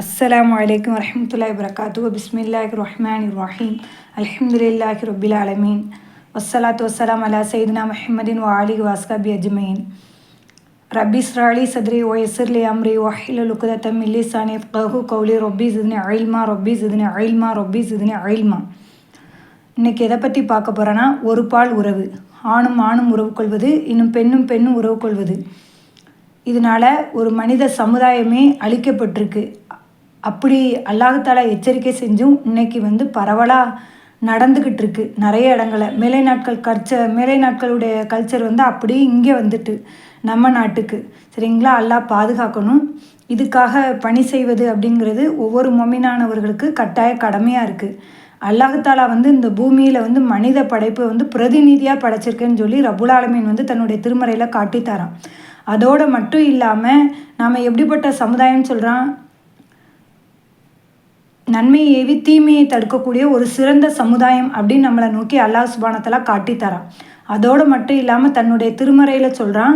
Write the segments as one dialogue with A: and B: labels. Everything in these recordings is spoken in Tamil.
A: அஸ்ஸலாமு அலைக்கும் வரஹ்மத்துல்லாஹி வபரகாத்துஹு. பிஸ்மில்லாஹிர் ரஹ்மானிர் ரஹீம். அல்ஹம்துலில்லாஹி ரப்பில் ஆலமீன். வஸ்ஸலாத்து வஸ்ஸலாம் அலா சையிதினா முஹம்மதின் வ ஆலிஹி வ அஸ்ஹாபி அஜ்மஈன். ரப்பி இஸ்ரஹ்லி சத்ரி வ யஸ்ஸிர்லி அம்ரி வஹ்லுல் உக்தத்தம் மின் லிசானி யஃப்கஹு கௌலி. ரப்பி ஸித்னி இல்மா ரப்பி ஸித்னி இல்மா ரப்பி ஸித்னி இல்மா. இன்றைக்கி எதை பற்றி பார்க்க போகிறேன்னா, ஒரு பால் உறவு. ஆணும் ஆணும் உறவு கொள்வது, இன்னும் பெண்ணும் பெண்ணும் உறவு கொள்வது. இதனால் ஒரு மனித சமுதாயமே அழிக்கப்பட்டிருக்கு. அப்படி அல்லாஹ் தஆலா எச்சரிக்கை செஞ்சும் இன்னைக்கு பரவலாக நடந்துக்கிட்டு இருக்கு நிறைய இடங்களில். மேலை நாட்களுடைய கல்ச்சர் அப்படியே இங்கே வந்துட்டு நம்ம நாட்டுக்கு. சரிங்களா, அல்லாஹ் பாதுகாக்கணும். இதுக்காக பணி செய்வது அப்படிங்கிறது ஒவ்வொரு மொமினானவர்களுக்கு கட்டாய கடமையாக இருக்குது. அல்லாஹ் தஆலா இந்த பூமியில் மனித படைப்பை பிரதிநிதியாக படைச்சிருக்கேன்னு சொல்லி ரப்புல் ஆலமீன் தன்னுடைய திருமறையில் காட்டித்தரான். அதோடு மட்டும் இல்லாமல் நாம் எப்படிப்பட்ட சமுதாயம் சொல்கிறான், நன்மையை ஏவி தீமையை தடுக்கக்கூடிய ஒரு சிறந்த சமுதாயம் அப்படின்னு நம்மளை நோக்கி அல்லாஹ் சுப்ஹானஹு வ தஆலா காட்டித்தரான். அதோடு மட்டும் இல்லாமல் தன்னுடைய திருமறையில் சொல்கிறான்,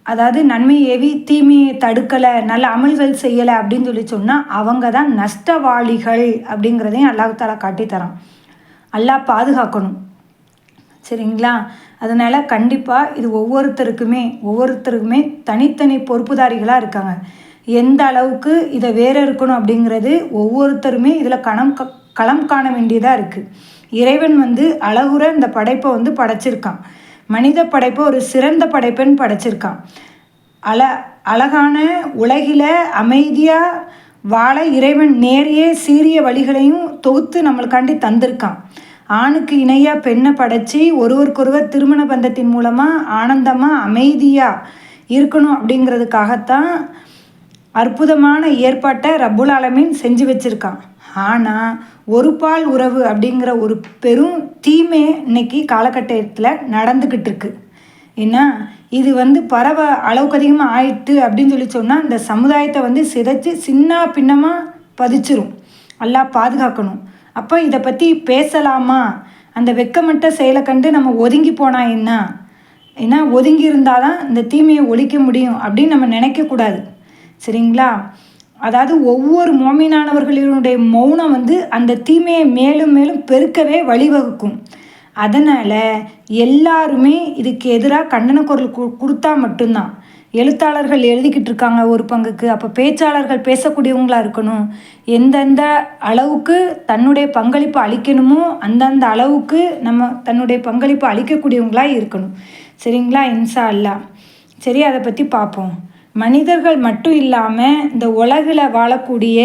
A: அதாவது நன்மையை ஏவி தீமையை தடுக்கலை, நல்ல அமல்கள் செய்யலை அப்படின்னு சொல்லி சொன்னால் அவங்க தான் நஷ்டவாளிகள் அப்படிங்கிறதையும் அல்லாஹ் தஆலா காட்டித்தரான். அல்லாஹ் பாதுகாக்கணும். சரிங்களா, அதனால் கண்டிப்பாக இது ஒவ்வொருத்தருக்குமே தனித்தனி பொறுப்புதாரிகளாக இருக்காங்க. எந்த அளவுக்கு இதை வேற இருக்கணும் அப்படிங்கிறது ஒவ்வொருத்தருமே இதில் களம் காண வேண்டியதாக இருக்குது. இறைவன் அழகுற இந்த படைப்பை படைச்சிருக்கான். மனித படைப்பை ஒரு சிறந்த படைப்புன்னு படைச்சிருக்கான். அழகான உலகில் அமைதியாக வாழ இறைவன் நேரிய சீரிய வழிகளையும் தொகுத்து நம்மளுக்காண்டி தந்திருக்கான். ஆணுக்கு இணையாக பெண்ணை படைச்சி ஒருவருக்கொருவர் திருமண பந்தத்தின் மூலமாக ஆனந்தமாக அமைதியாக இருக்கணும் அப்படிங்கிறதுக்காகத்தான் அற்புதமான ஏற்பாட்டை ரப்புல் ஆலமீன் செஞ்சு வச்சுருக்கான். ஆனால் ஒரு பால் உறவு அப்படிங்கிற ஒரு பெரும் தீமை இன்னைக்கு காலகட்டத்தில் நடந்துக்கிட்டு இருக்கு. ஏன்னா இது அளவுக்கு அதிகமாக ஆயிட்டு அப்படின்னு சொல்லி சொன்னால் இந்த சமுதாயத்தை சிதைச்சு சின்ன பின்னமாக பதிச்சிரும். அல்லாஹ் பாதுகாக்கணும். அப்போ இதை பற்றி பேசலாமா? அந்த வெக்கமட்ட செயலை கண்டு நம்ம ஒதுங்கி போனால் ஏன்னா ஒதுங்கி இருந்தால் தான் இந்த தீமையை ஒழிக்க முடியும் அப்படின்னு நம்ம நினைக்கக்கூடாது. சரிங்களா, அதாவது ஒவ்வொரு மோமினானவர்களினுடைய மௌனம் அந்த தீமையை மேலும் மேலும் பெருக்கவே வழிவகுக்கும். அதனால் எல்லாருமே இதுக்கு எதிராக கண்டன குரல் கொடுத்தா மட்டும்தான். எழுத்தாளர்கள் எழுதிக்கிட்டு இருக்காங்க ஒரு பங்குக்கு, அப்போ பேச்சாளர்கள் பேசக்கூடியவங்களாக இருக்கணும். எந்தெந்த அளவுக்கு தன்னுடைய பங்களிப்பு அளிக்கணுமோ அந்தந்த அளவுக்கு நம்ம தன்னுடைய பங்களிப்பு அளிக்கக்கூடியவங்களாக இருக்கணும். சரிங்களா, இன்ஷா அல்லாஹ். சரி, அதை பற்றி பார்ப்போம். மனிதர்கள் மட்டும் இல்லாமல் இந்த உலகில் வாழக்கூடிய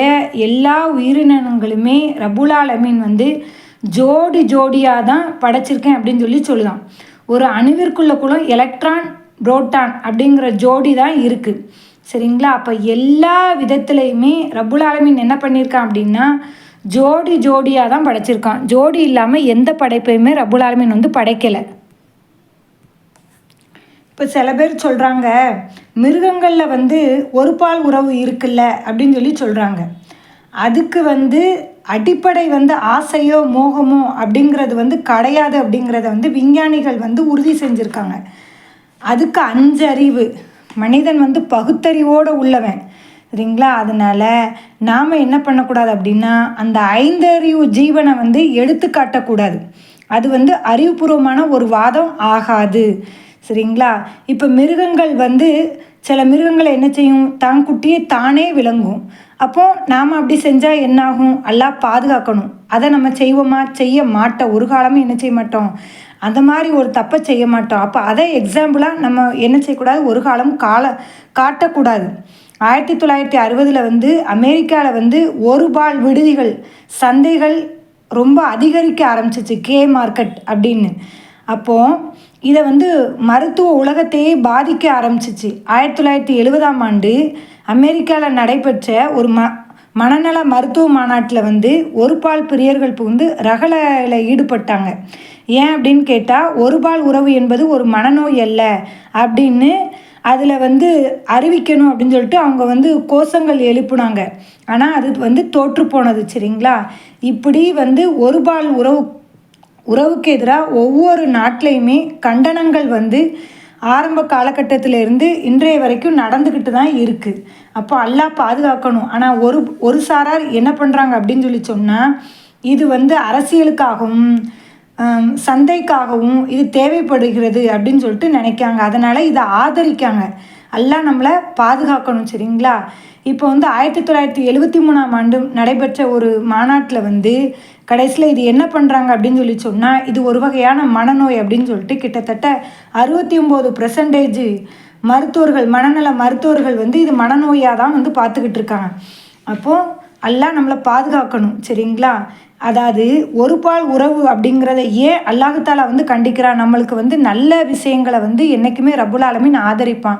A: எல்லா உயிரினங்களுமே ரப்புல் ஆலமீன் ஜோடி ஜோடியாக தான் படைச்சிருக்கேன் அப்படின்னு சொல்லி சொல்லுதான். ஒரு அணுவிற்குள்ள கூட எலக்ட்ரான் புரோட்டான் அப்படிங்கிற ஜோடி தான் இருக்குது. சரிங்களா, அப்போ எல்லா விதத்துலையுமே ரப்புல் ஆலமீன் என்ன பண்ணியிருக்கான் அப்படின்னா ஜோடி ஜோடியாக தான் படைச்சிருக்கான். ஜோடி இல்லாமல் எந்த படைப்பையுமே ரப்புல் ஆலமீன் படைக்கலை. இப்போ சில பேர் சொல்கிறாங்க, மிருகங்களில் ஒரு பால் உறவு இருக்குல்ல அப்படின்னு சொல்லி சொல்கிறாங்க. அதுக்கு அடிப்படை ஆசையோ மோகமோ அப்படிங்கிறது கிடையாது அப்படிங்கிறத விஞ்ஞானிகள் உறுதி செஞ்சுருக்காங்க. அதுக்கு 5 அறிவு. மனிதன் பகுத்தறிவோடு உள்ளவன். சரிங்களா, அதனால் நாம் என்ன பண்ணக்கூடாது அப்படின்னா அந்த 5 அறிவு ஜீவனை எடுத்து காட்டக்கூடாது. அது அறிவுபூர்வமான ஒரு வாதம் ஆகாது. சரிங்களா, இப்போ மிருகங்கள் சில மிருகங்களை என்ன செய்யும், தான் குட்டியை தானே விளங்கும். அப்போது நாம் அப்படி செஞ்சால் என்னாகும்? அல்லாஹ் பாதுகாக்கணும். அதை நம்ம செய்வோமா? செய்ய மாட்டோம். ஒரு காலமும் என்ன செய்ய மாட்டோம், அந்த மாதிரி ஒரு தப்பை செய்ய மாட்டோம். அப்போ அதை எக்ஸாம்பிளாக நம்ம என்ன செய்யக்கூடாது, ஒரு காலம் காட்டக்கூடாது. 1960 அமெரிக்காவில் ஒரு பால் விடுதிகள் சந்தைகள் ரொம்ப அதிகரிக்க ஆரம்பிச்சிச்சு, கே மார்க்கெட் அப்படின்னு. அப்போது இதை மருத்துவ உலகத்தையே பாதிக்க ஆரம்பிச்சிச்சு. 1970ஆம் ஆண்டு அமெரிக்காவில் நடைபெற்ற ஒரு மனநல மருத்துவ மாநாட்டில் ஒரு பால் பிரியர்கள் ரகளையில் ஈடுபட்டாங்க. ஏன் அப்படின்னு கேட்டால், ஒரு பால் உறவு என்பது ஒரு மனநோய் அல்ல அப்படின்னு அதில் அறிவிக்கணும் அப்படின்னு சொல்லிட்டு அவங்க கோஷங்கள் எழுப்புனாங்க. ஆனால் அது தோற்று போனது. சரிங்களா, இப்படி ஒரு பால் உறவுக்கு எதிராக ஒவ்வொரு நாட்டிலையுமே கண்டனங்கள் ஆரம்ப காலகட்டத்திலேருந்து இன்றைய வரைக்கும் நடந்துக்கிட்டு தான் இருக்குது. அப்போ அல்லாஹ் பாதுகாக்கணும். ஆனால் ஒரு சாரார் என்ன பண்ணுறாங்க அப்படின்னு சொல்லி சொன்னால், இது வந்து அரசியலுக்காகவும் சந்தைக்காகவும் இது தேவைப்படுகிறது அப்படின்னு சொல்லிட்டு நினைக்காங்க. அதனால் இதை ஆதரிக்காங்க. அல்லாஹ் நம்மளை பாதுகாக்கணும். சரிங்களா? இப்போ வந்து 1973ஆம் ஆண்டு நடைபெற்ற ஒரு மாநாட்டில் வந்து கடைசியில் இது என்ன பண்ணுறாங்க அப்படின்னு சொல்லி சொன்னால், இது ஒரு வகையான மனநோய் அப்படின்னு சொல்லிட்டு கிட்டத்தட்ட 69% மருத்துவர்கள், மனநல மருத்துவர்கள் வந்து இது மனநோயாக தான் வந்து பார்த்துக்கிட்டு இருக்காங்க. அப்போது அல்லாஹ் நம்மளை பாதுகாக்கணும். சரிங்களா? அதாவது ஒரு பால் உறவு அப்படிங்கிறத ஏன் அல்லாஹ்தாலா வந்து கண்டிக்கிறான்? நம்மளுக்கு வந்து நல்ல விஷயங்களை வந்து என்றைக்குமே ரப்புல் ஆலமீன் ஆதரிப்பான்.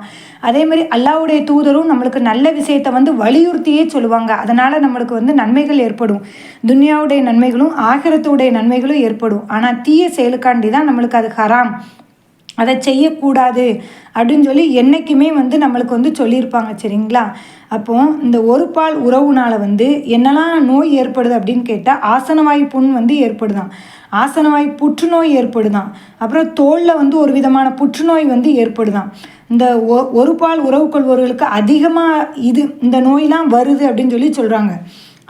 A: அதேமாதிரி அல்லாஹ்வுடைய தூதரும் நம்மளுக்கு நல்ல விஷயத்தை வந்து வலியுறுத்தியே சொல்லுவாங்க. அதனால் நம்மளுக்கு வந்து நன்மைகள் ஏற்படும். துன்யாவுடைய நன்மைகளும் ஆகிரத்துடைய நன்மைகளும் ஏற்படும். ஆனால் தீய செயலுக்காண்டி தான் நம்மளுக்கு அது ஹராம், அதை செய்யக்கூடாது அப்படின்னு சொல்லி என்றைக்குமே வந்து நம்மளுக்கு வந்து சொல்லியிருப்பாங்க. சரிங்களா? அப்போது இந்த ஒரு பால் உறவுனால் வந்து என்னெல்லாம் நோய் ஏற்படுது அப்படின்னு கேட்டால், ஆசனவாய் புண் வந்து ஏற்படுதான், ஆசனவாய் புற்றுநோய் ஏற்படுதான், அப்புறம் தோலில் வந்து ஒரு விதமான புற்றுநோய் வந்து ஏற்படுதான். இந்த ஒரு பால் உறவு கொள்பவர்களுக்கு அதிகமாக இந்த நோயெலாம் வருது அப்படின்னு சொல்லி சொல்கிறாங்க.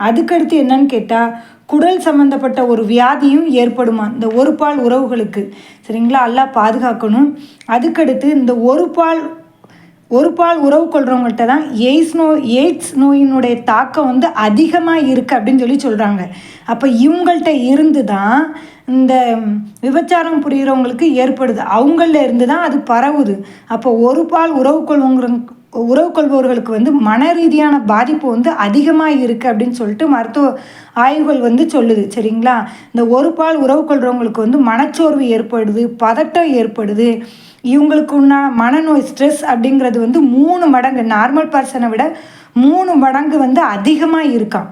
A: அதுக்கடுத்து என்னன்னு கேட்டால், குடல் சம்மந்தப்பட்ட ஒரு வியாதியும் ஏற்படுமா இந்த ஒரு பால் உறவுகளுக்கு. சரிங்களா? அல்லாஹ் பாதுகாக்கணும். அதுக்கடுத்து இந்த ஒரு பால் உறவு கொள்கிறவங்கள்ட்ட தான் எய்ட்ஸ் நோயினுடைய தாக்கம் வந்து அதிகமாக இருக்குது அப்படின்னு சொல்லி சொல்கிறாங்க. அப்போ இவங்கள்ட்ட இருந்து தான் இந்த விபச்சாரம் புரிகிறவங்களுக்கு ஏற்படுது. அவங்கள இருந்து தான் அது பரவுது. அப்போ ஒரு பால் உறவு கொள்பவர்களுக்கு வந்து மன ரீதியான பாதிப்பு வந்து அதிகமாக இருக்குது அப்படின்னு சொல்லிட்டு மருத்துவ ஆய்வுகள் வந்து சொல்லுது. சரிங்களா? இந்த ஒரு பால் உறவு கொள்கிறவங்களுக்கு வந்து மனச்சோர்வு ஏற்படுது, பதட்டம் ஏற்படுது. இவங்களுக்கு உண்டான மனநோய் ஸ்ட்ரெஸ் அப்படிங்கிறது வந்து 3 மடங்கு, நார்மல் பர்சனை விட 3 மடங்கு வந்து அதிகமாக இருக்காம்.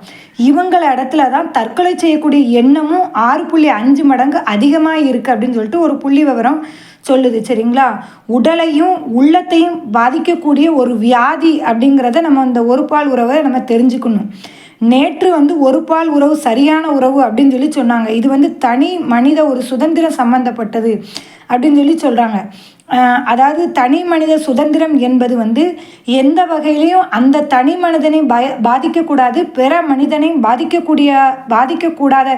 A: இவங்கள இடத்துல தான் தற்கொலை செய்யக்கூடிய எண்ணமும் 6.5 மடங்கு அதிகமாக இருக்குது அப்படின்னு சொல்லிட்டு ஒரு புள்ளி விவரம் சொல்லுது. சரிங்களா? உடலையும் உள்ளத்தையும் பாதிக்கக்கூடிய ஒரு வியாதி அப்படிங்கிறத நம்ம இந்த ஒரு பால் உறவை நம்ம தெரிஞ்சுக்கணும். நேற்று வந்து ஒரு பால் உறவு சரியான உறவு அப்படின்னு சொல்லி சொன்னாங்க. இது வந்து தனி மனித ஒரு சுதந்திரம் சம்பந்தப்பட்டது அப்படின்னு சொல்லி சொல்கிறாங்க. அதாவது தனி மனித சுதந்திரம் என்பது வந்து எந்த வகையிலையும் அந்த தனி மனிதனை பாதிக்கக்கூடாது, பிற மனிதனை பாதிக்கக்கூடாத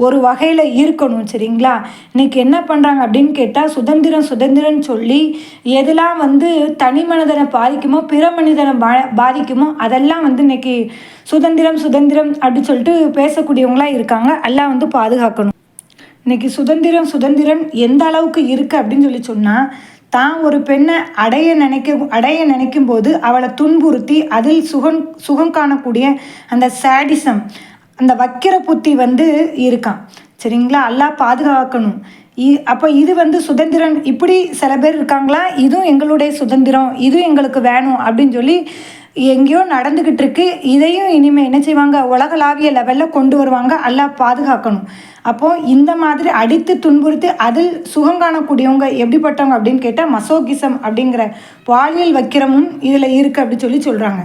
A: ஒரு வகையில் இருக்கணும். சரிங்களா? இன்றைக்கி என்ன பண்ணுறாங்க அப்படின்னு கேட்டால், சுதந்திரம்னு சொல்லி எதெல்லாம் வந்து தனி மனிதனை பாதிக்குமோ, பிற மனிதனை பாதிக்குமோ அதெல்லாம் வந்து இன்றைக்கி சுதந்திரம் அப்படின்னு சொல்லிட்டு பேசக்கூடியவங்களாக இருக்காங்க. எல்லாம் வந்து பாதுகாக்கணும். இன்றைக்கி சுதந்திரம் எந்த அளவுக்கு இருக்குது அப்படின்னு சொல்லி சொன்னால், தான் ஒரு பெண்ணை அடைய நினைக்கும் போது அவளை துன்புறுத்தி அதில் சுகம் காணக்கூடிய அந்த சாடிசம், அந்த வக்கிர புத்தி வந்து இருக்கான். சரிங்களா? அல்லாஹ் பாதுகாக்கணும். அப்போ இது வந்து சுதந்திரம். இப்படி சில பேர் இருக்காங்களா, இதுவும் எங்களுடைய சுதந்திரம், இதுவும் எங்களுக்கு வேணும் அப்படின்னு சொல்லி எங்கேயோ நடந்துக்கிட்டு இருக்கு. இதையும் இனிமேல் என்ன செய்வாங்க, உலகளாவிய லெவலில் கொண்டு வருவாங்க. அல்லாஹ் பாதுகாக்கணும். அப்போது இந்த மாதிரி அடித்து துன்புறுத்தி அதில் சுகம் காணக்கூடியவங்க எப்படிப்பட்டவங்க அப்படின்னு கேட்டால், மசோகிசம் அப்படிங்கிற பாலியல் வக்கிரமும் இதில் இருக்குது அப்படி சொல்கிறாங்க.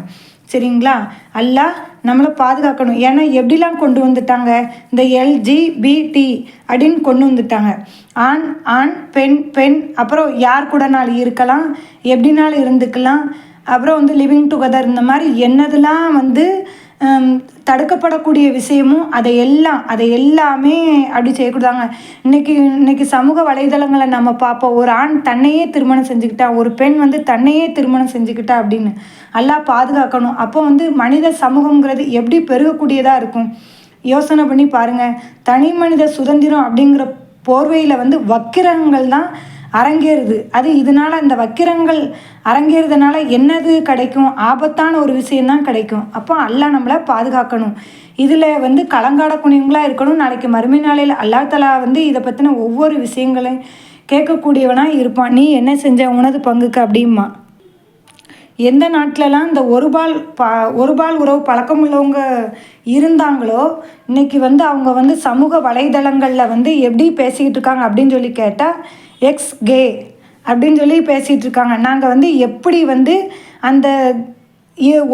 A: சரிங்களா? அல்லாஹ் நம்மளை பாதுகாக்கணும். ஏன்னா எப்படிலாம் கொண்டு வந்துட்டாங்க, இந்த LGBT அப்படின்னு கொண்டு வந்துட்டாங்க. ஆண் பெண் அப்புறம் யார் கூடனாலும் இருக்கலாம், எப்படினாலும் இருந்துக்கலாம். அப்புறம் வந்து லிவிங் டுகெதர், இந்த மாதிரி என்னதெல்லாம் வந்து தடுக்கப்படக்கூடிய விஷயமும் அதை எல்லாமே அப்படி செய்யக்கூடாங்க. இன்னைக்கு சமூக வலைதளங்களை நம்ம பார்ப்போம். ஒரு ஆண் தன்னையே திருமணம் செஞ்சுக்கிட்டா, ஒரு பெண் வந்து தன்னையே திருமணம் செஞ்சுக்கிட்டா அப்படின்னு. எல்லாம் பாதுகாக்கணும். அப்போ வந்து மனித சமூகங்கிறது எப்படி பெருகக்கூடியதாக இருக்கும் யோசனை பண்ணி பாருங்கள். தனி மனித சுதந்திரம் அப்படிங்கிற போர்வையில் வந்து வக்கிரங்கள் தான் அரங்கேறுது. இதனால் அந்த வக்கிரங்கள் அரங்கேறதுனால என்னது கிடைக்கும், ஆபத்தான ஒரு விஷயந்தான் கிடைக்கும். அப்போ அல்லாஹ் நம்மளை பாதுகாக்கணும். இதில் வந்து கலங்காடக்கூடியவங்களாக இருக்கணும். நாளைக்கு மறுமை நாளையில் அல்லாஹ் தஆலா வந்து இதை பற்றின ஒவ்வொரு விஷயங்களையும் கேட்கக்கூடியவனாக இருப்பான். நீ என்ன செஞ்ச உனது பங்குக்கு அப்படிமா. எந்த நாட்டிலலாம் இந்த ஒரு பால் உறவு பழக்கம் உள்ளவங்க இருந்தாங்களோ, இன்றைக்கி வந்து அவங்க வந்து சமூக வலைதளங்களில் வந்து எப்படி பேசிக்கிட்டு இருக்காங்க அப்படின்னு சொல்லி கேட்டால், எக்ஸ் கே அப்படின்னு சொல்லி பேசிகிட்டு இருக்காங்க. நாங்கள் வந்து எப்படி வந்து அந்த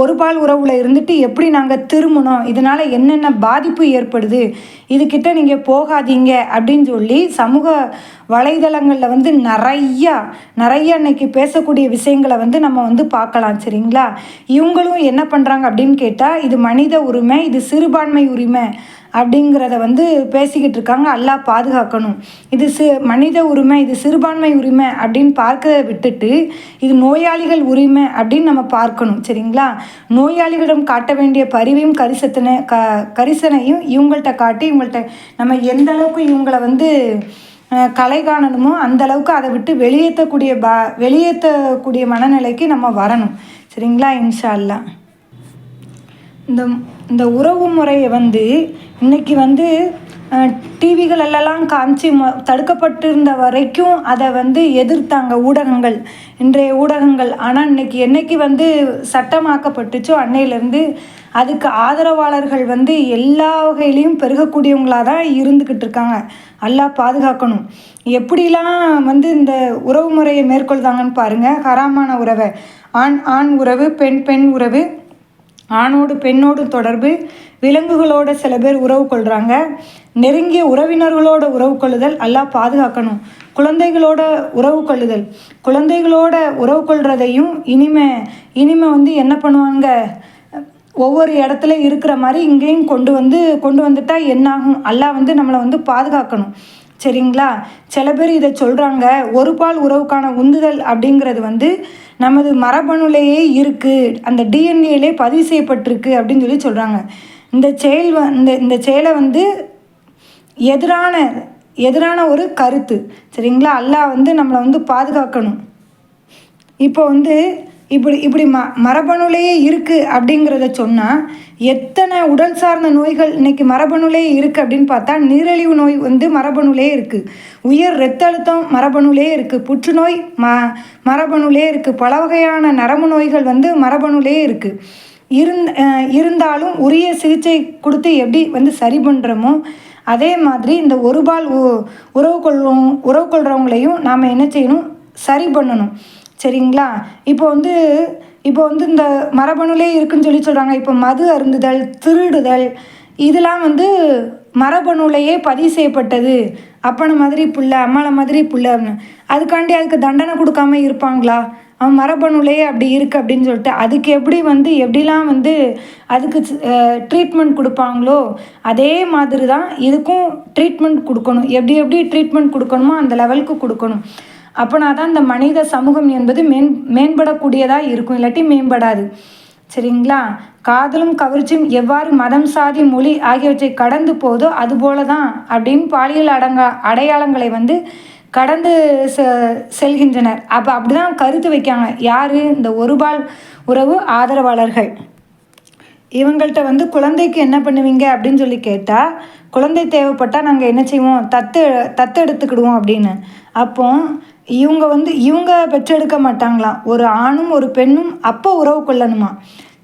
A: ஒரு பால் உறவில் இருந்துட்டு எப்படி நாங்கள் திரும்பணும், இதனால் என்னென்ன பாதிப்பு ஏற்படுது, இதுக்கிட்ட நீங்கள் போகாதீங்க அப்படின்னு சொல்லி சமூக வலைதளங்களில் வந்து நிறைய இன்னைக்கு பேசக்கூடிய விஷயங்களை வந்து நம்ம வந்து பார்க்கலாம். சரிங்களா? இவங்களும் என்ன பண்ணுறாங்க அப்படின்னு கேட்டால், இது மனித உரிமை, இது சிறுபான்மை உரிமை அப்படிங்கிறத வந்து பேசிக்கிட்டு இருக்காங்க. அல்லாஹ் பாதுகாக்கணும். இது மனித உரிமை, இது சிறுபான்மை உரிமை அப்படின்னு பார்க்க விட்டுட்டு இது நோயாளிகள் உரிமை அப்படின்னு நம்ம பார்க்கணும். சரிங்களா? நோயாளிகளிடம் காட்ட வேண்டிய பரிவையும் கரிசனையும் இவங்கள்ட்ட காட்டி இவங்கள்ட்ட நம்ம எந்த அளவுக்கு இவங்களை வந்து கலை காணணுமோ அந்த அளவுக்கு அதை விட்டு வெளியேற்றக்கூடிய மனநிலைக்கு நம்ம வரணும். சரிங்களா? இன்ஷா அல்லாஹ். இந்த உறவு முறையை வந்து இன்றைக்கி வந்து டிவிகளெல்லாம் காமிச்சு தடுக்கப்பட்டிருந்த வரைக்கும் அதை வந்து எதிர்த்தாங்க ஊடகங்கள், இன்றைய ஊடகங்கள். ஆனால் என்னைக்கு வந்து சட்டமாக்கப்பட்டுச்சோ அன்னையிலேருந்து அதுக்கு ஆதரவாளர்கள் வந்து எல்லா வகையிலையும் பெருகக்கூடியவங்களாக தான் இருந்துக்கிட்டு இருக்காங்க. அல்லாஹ் பாதுகாக்கணும். எப்படிலாம் வந்து இந்த உறவு முறையை மேற்கொள்தாங்கன்னு பாருங்கள். ஹராமான உறவை, ஆண் உறவு, பெண் உறவு, ஆணோடு பெண்ணோடு தொடர்பு, விலங்குகளோட சில பேர் உறவு கொள்கிறாங்க, நெருங்கிய உறவினர்களோட உறவு கொள்ளுதல் அல்லாஹ் பாதுகாக்கணும். குழந்தைகளோட உறவு கொள்றதையும் இனிமே வந்து என்ன பண்ணுவாங்க, ஒவ்வொரு இடத்துல இருக்கிற மாதிரி இங்கேயும் கொண்டு வந்துட்டால் என்னாகும், அல்லாஹ் வந்து நம்மளை வந்து பாதுகாக்கணும். சரிங்களா? சில பேர் இதை சொல்கிறாங்க, ஒரு பால் உறவுக்கான உந்துதல் அப்படிங்கிறது வந்து நமது மரபணுலேயே இருக்குது, அந்த டிஎன்ஏலே பதிவு செய்யப்பட்டிருக்கு அப்படின்னு சொல்லி சொல்கிறாங்க. இந்த செயலை வந்து எதிரான ஒரு கருத்து. சரிங்களா? அல்லாஹ் வந்து நம்மளை வந்து பாதுகாக்கணும். இப்போ வந்து இப்படி மரபணுலேயே இருக்குது அப்படிங்கிறத சொன்னால் எத்தனை உடல் சார்ந்த நோய்கள் இன்றைக்கி மரபணுலேயே இருக்குது அப்படின்னு பார்த்தா, நீரிழிவு நோய் வந்து மரபணுலேயே இருக்குது, உயர் இரத்த அழுத்தம் மரபணுலேயே இருக்குது, புற்றுநோய் மரபணுலேயே இருக்குது, பல வகையான நரம்பு நோய்கள் வந்து மரபணுலேயே இருக்குது. இருந்தாலும் உரிய சிகிச்சை கொடுத்து எப்படி வந்து சரி பண்ணுறோமோ அதே மாதிரி இந்த ஒரு பால் உறவு கொள்கிறவங்களையும் நாம் என்ன செய்யணும், சரி பண்ணணும். சரிங்களா? இப்போ வந்து இந்த மரபணுலே இருக்குன்னு சொல்கிறாங்க. இப்போ மது அருந்துதல், திருடுதல் இதெல்லாம் வந்து மரபணுலையே பதிவு செய்யப்பட்டது. அப்பனை மாதிரி புள்ள, அம்மாவை மாதிரி புள்ள, அதுக்காண்டி அதுக்கு தண்டனை கொடுக்காம இருப்பாங்களா? அவன் மரபணுலையே அப்படி இருக்குது அப்படின்னு சொல்லிட்டு அதுக்கு எப்படிலாம் வந்து அதுக்கு ட்ரீட்மெண்ட் கொடுப்பாங்களோ அதே மாதிரி தான் இதுக்கும் ட்ரீட்மெண்ட் கொடுக்கணும். எப்படி ட்ரீட்மெண்ட் கொடுக்கணுமோ அந்த லெவலுக்கு கொடுக்கணும். அப்போனா தான் இந்த மனித சமூகம் என்பது மேம்படக்கூடியதாக இருக்கும், இல்லாட்டி மேம்படாது. சரிங்களா? காதலும் கவர்ச்சியும் எவ்வாறு மதம், சாதி, மொழி ஆகியவற்றை கடந்து போதோ அதுபோல தான் அப்படின்னு பாலியல் அடையாளங்களை வந்து கடந்து செல்கின்றனர். அப்படிதான் கருத்து வைக்காங்க. யார்? இந்த ஒருபால் உறவு ஆதரவாளர்கள். இவங்கள்ட்ட வந்து குழந்தைக்கு என்ன பண்ணுவீங்க அப்படின்னு சொல்லி கேட்டால், குழந்தை தேவைப்பட்டால் நாங்கள் என்ன செய்வோம், தத்தெடுத்துக்கிடுவோம் அப்படின்னு. அப்போ இவங்க பெற்றெடுக்க மாட்டாங்களாம். ஒரு ஆணும் ஒரு பெண்ணும் அப்போ உறவு கொள்ளணுமா.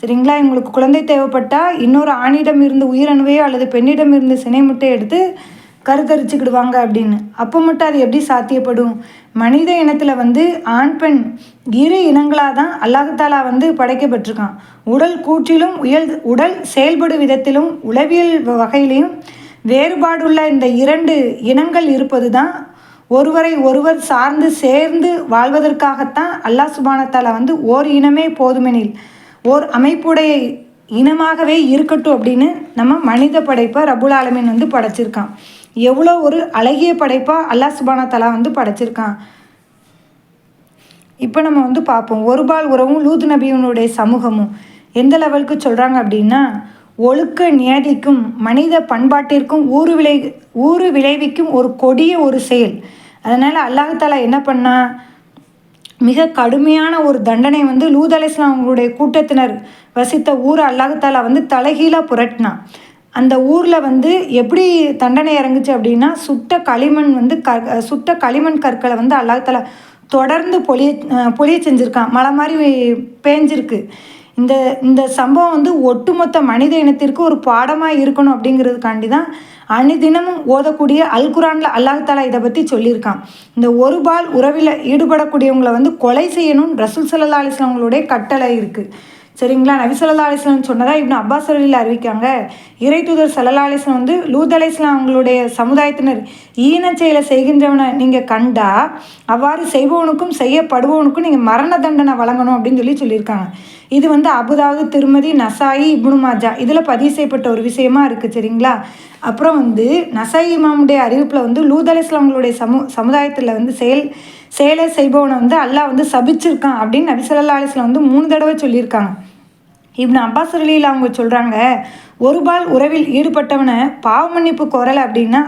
A: சரிங்களா? இவங்களுக்கு குழந்தை தேவைப்பட்டால் இன்னொரு ஆணிடம் இருந்து உயிரணுவையோ அல்லது பெண்ணிடம் இருந்து சினை முட்டை எடுத்து கருத்தரிச்சுக்கிடுவாங்க அப்படின்னு. அப்போ மட்டும் அது எப்படி சாத்தியப்படும்? மனித இனத்தில் வந்து ஆண் பெண் இரு இனங்களாக தான் அல்லாஹ்தாலா வந்து படைக்கப்பட்டிருக்கான். உடல் கூற்றிலும் உடல் செயல்படும் விதத்திலும் உளவியல் வகையிலையும் வேறுபாடுள்ள இந்த 2 இனங்கள் இருப்பது தான் ஒருவரை ஒருவர் சார்ந்து சேர்ந்து வாழ்வதற்காகத்தான் அல்லாஹ் சுப்ஹானஹு வ தஆலா வந்து ஓர் இனமே போதுமெனில் ஓர் அமைப்புடைய இனமாகவே இருக்கட்டும் அப்படின்னு நம்ம மனித படைப்பை ரப்புல் ஆலமீன் வந்து படைச்சிருக்கான். எவ்வளோ ஒரு அழகிய படைப்பாக அல்லாஹ் சுப்ஹானஹு வ தஆலா வந்து படைச்சிருக்கான். இப்போ நம்ம வந்து பார்ப்போம், ஒருபால் உறவும் லூத் நபியினுடைய சமூகமும் எந்த லெவலுக்கு சொல்கிறாங்க அப்படின்னா, ஒழுக்க நியதிக்கும் மனித பண்பாட்டிற்கும் ஊறு விளைவிக்கும் ஒரு கொடிய ஒரு செயல். அதனால் அல்லாஹ்தாலா என்ன பண்ணா, மிக கடுமையான ஒரு தண்டனை வந்து லூத் அலைஹிஸ்ஸலாம் அவங்களுடைய கூட்டத்தினர் வசித்த ஊரை அல்லாஹ்தாலா வந்து தலைகீழாக புரட்டினான். அந்த ஊரில் வந்து எப்படி தண்டனை இறங்குச்சு அப்படின்னா, சுட்ட களிமண் கற்களை வந்து அல்லாஹ்தாலா தொடர்ந்து பொழிய செஞ்சுருக்கான். மழை மாதிரி பேஞ்சிருக்கு. இந்த சம்பவம் வந்து ஒட்டுமொத்த மனித இனத்திற்கு ஒரு பாடமாக இருக்கணும் அப்படிங்கிறதுக்காண்டி தான் அனுதினமும் ஓதக்கூடிய அல்குரானில் அல்லாஹ்தாலா இதை பற்றி சொல்லியிருக்கான். இந்த ஒரு பால் உறவில் ஈடுபடக்கூடியவங்களை வந்து கொலை செய்யணும்னு ரசூல் ஸல்லல்லாஹு அலைஹி வஸல்லம் அவங்களுடைய கட்டளை இருக்குது. சரிங்களா. நபி ஸல்லல்லாஹு அலைஹி வஸல்லம் சொன்னதா இப்னு அப்பாஸ் ரலியல்லாஹு அறிவிக்காங்க. இறை தூதர் ஸல்லல்லாஹு அலைஹி வஸல்லம் வந்து லூத் அலைஹிஸ்ஸலாம் அவங்களுடைய சமுதாயத்தினர் ஈனச் செயலை செய்கின்றவனை நீங்கள் கண்டா அவ்வாறு செய்பவனுக்கும் செய்யப்படுபவனுக்கும் நீங்கள் மரண தண்டனை வழங்கணும் அப்படின்னு சொல்லியிருக்காங்க. இது வந்து அபுதாவுது, திருமதி, நசாயி, இப்னு மாஜா இதில் பதிவு செய்யப்பட்ட ஒரு விஷயமா இருக்குது. சரிங்களா. அப்புறம் வந்து நசாயி இமாமுடைய அறிவிப்பில் வந்து லூத் அலைஹிஸ்ஸலாம் அவங்களுடைய சமுதாயத்தில் வந்து செயலை செய்பவனை வந்து அல்லாஹ் வந்து சபிச்சிருக்கான் அப்படின்னு நபி ஸல்லல்லாஹு அலைஹி வஸல்லம் வந்து 3 தடவை சொல்லியிருக்காங்க. இப்னு அப்பாஸ் ரலியல்லாஹு அவங்க சொல்கிறாங்க, ஒரு பால் உறவில் ஈடுபட்டவனை பாவ மன்னிப்பு கோரலை அப்படின்னா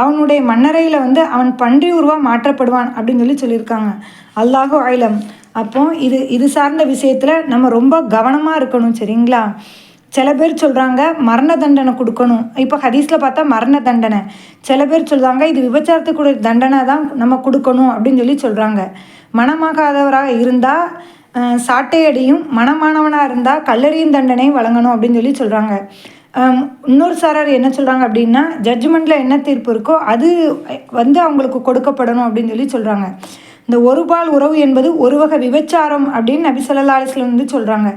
A: அவனுடைய மண்ணறையில் வந்து அவன் பன்றி உருவாக மாற்றப்படுவான் அப்படின்னு சொல்லியிருக்காங்க. அல்லாஹு அலம். அப்போ இது சார்ந்த விஷயத்தில் நம்ம ரொம்ப கவனமாக இருக்கணும். சரிங்களா. சில பேர் சொல்கிறாங்க மரண தண்டனை கொடுக்கணும். இப்போ ஹதீஸில் பார்த்தா மரண தண்டனை. சில பேர் சொல்கிறாங்க இது விபச்சாரத்துக்குரிய தண்டனை தான் நம்ம கொடுக்கணும் அப்படின்னு சொல்கிறாங்க. மனமாகாதவராக இருந்தால் சாட்டையடியும், மனமானவனாக இருந்தால் கல்லறியும் தண்டனை வழங்கணும் அப்படின்னு சொல்கிறாங்க. இன்னொரு சாரார் என்ன சொல்கிறாங்க அப்படின்னா ஜட்ஜ்மெண்ட்டில் என்ன தீர்ப்பு இருக்கோ அது வந்து அவங்களுக்கு கொடுக்கப்படணும் அப்படின்னு சொல்கிறாங்க. இந்த ஒரு பால் உறவு என்பது ஒரு வகை விபச்சாரம் அப்படின்னு நபி ஸல்லல்லாஹு அலைஹி வஸல்லம் வந்து சொல்கிறாங்க.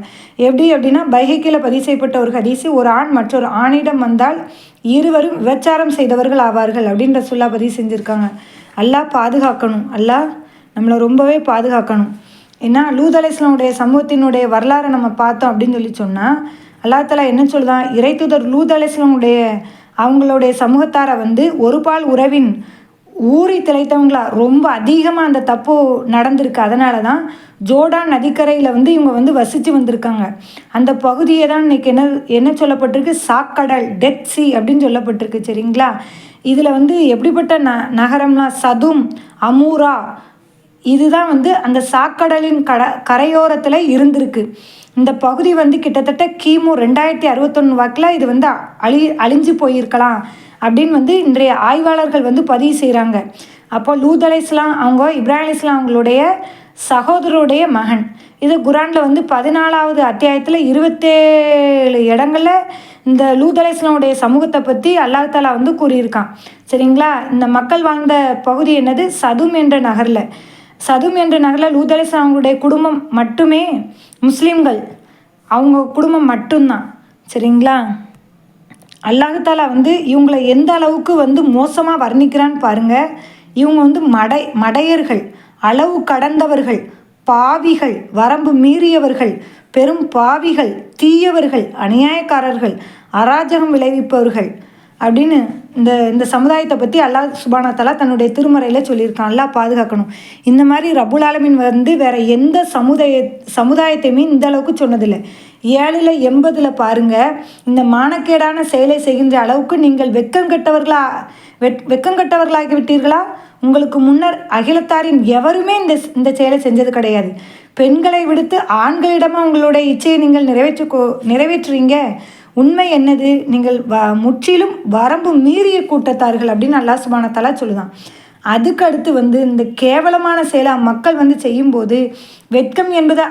A: எப்படி அப்படின்னா பைஹக்கியில் பதிவு செய்யப்பட்ட ஒரு ஹதீஸ், ஒரு ஆண் மற்றொரு ஆணிடம் வந்தால் இருவரும் விபச்சாரம் செய்தவர்கள் ஆவார்கள் அப்படின்னு ரசூலுல்லாஹ் பதிவு செஞ்சுருக்காங்க. அல்லாஹ் பாதுகாக்கணும். அல்லாஹ் நம்மளை ரொம்பவே பாதுகாக்கணும். ஏன்னா லூத் அலைஹிஸ்ஸலாமுடைய சமூகத்தினுடைய வரலாறை நம்ம பார்த்தோம் அப்படின்னு சொன்னால் அல்லாஹ் தஆலா என்ன சொல்லுதான், இறை தூதர் லூத் அலைஹிஸ்ஸலாமுடைய அவங்களுடைய சமூகத்தாரை வந்து ஒரு பால் உறவின் ஊறி திளைத்தவங்களா ரொம்ப அதிகமாக அந்த தப்பு நடந்திருக்கு. அதனால தான் ஜோர்டான் நதிக்கரையில் வந்து இவங்க வந்து வசித்து வந்திருக்காங்க. அந்த பகுதியை தான் இன்றைக்கி என்ன சொல்லப்பட்டிருக்கு, சாக்கடல், டெத் சி அப்படின்னு சொல்லப்பட்டிருக்கு. சரிங்களா. இதில் வந்து எப்படிப்பட்ட நகரம்லாம் சதும், அமூரா இதுதான் வந்து அந்த சாக்கடலின் கரையோரத்தில் இருந்திருக்கு. இந்த பகுதி வந்து கிட்டத்தட்ட கிமு 2061 வாக்கில் இது வந்து அழிஞ்சு போயிருக்கலாம் அப்படின்னு வந்து இன்றைய ஆய்வாளர்கள் வந்து பதிவு செய்கிறாங்க. அப்போ லூத் அலைஹிஸ்ஸலாம் அவங்க இப்ராஹிம் அலைஹிஸ்ஸலாம் அவங்களுடைய சகோதரருடைய மகன். இது குரானில் வந்து 14வது அத்தியாயத்தில் 27 இடங்களில் இந்த லூத் அலைஹிஸ்ஸலாமுடைய சமூகத்தை பற்றி அல்லாஹ் தஆலா வந்து கூறியிருக்கான். சரிங்களா. இந்த மக்கள் வாழ்ந்த பகுதி என்னது, சதும் என்ற நகரில். சதும் என்ற நகரில் லூத் அலைஹிஸ்ஸலாம் அவங்களுடைய குடும்பம் மட்டுமே முஸ்லீம்கள், அவங்க குடும்பம் மட்டும்தான். சரிங்களா. அல்லாஹ் தஆலா வந்து இவங்களை எந்த அளவுக்கு வந்து மோசமாக வர்ணிக்கிறான்னு பாருங்கள். இவங்க வந்து மடையர்கள், அளவு கடந்தவர்கள், பாவிகள், வரம்பு மீறியவர்கள், பெரும் பாவிகள், தீயவர்கள், அநியாயக்காரர்கள், அராஜகம் விளைவிப்பவர்கள் அப்படின்னு இந்த சமுதாயத்தை பற்றி அல்லாஹ் சுப்ஹானஹு வ தஆலா தன்னுடைய திருமறையில் சொல்லியிருக்கான். அல்லாஹ் பாதுகாக்கணும். இந்த மாதிரி ரப்புல் ஆலமீன் வந்து வேறு எந்த சமுதாயத்தையுமே இந்த அளவுக்கு சொன்னதில்லை. 7ல் 80ல் பாருங்கள், இந்த மானக்கேடான செயலை செய்கின்ற அளவுக்கு நீங்கள் வெக்கங்கட்டவர்களாகி விட்டீர்களா? உங்களுக்கு முன்னர் அகிலத்தாரின் எவருமே இந்த செயலை செஞ்சது கிடையாது. பெண்களை விடுத்து ஆண்களிடமாக உங்களுடைய இச்சையை நீங்கள் நிறைவேற்றுறீங்க. உண்மை என்னது, நீங்கள் முற்றிலும் வரம்பு மீறிய கூட்டத்தார்கள் அப்படின்னு அல்லாஹ் சுப்ஹானஹு வ தஆலா சொல்லுதான். அதுக்கு அடுத்து வந்து இந்த கேவலமான செயலை மக்கள் வந்து செய்யும்போது வெட்கம் என்பது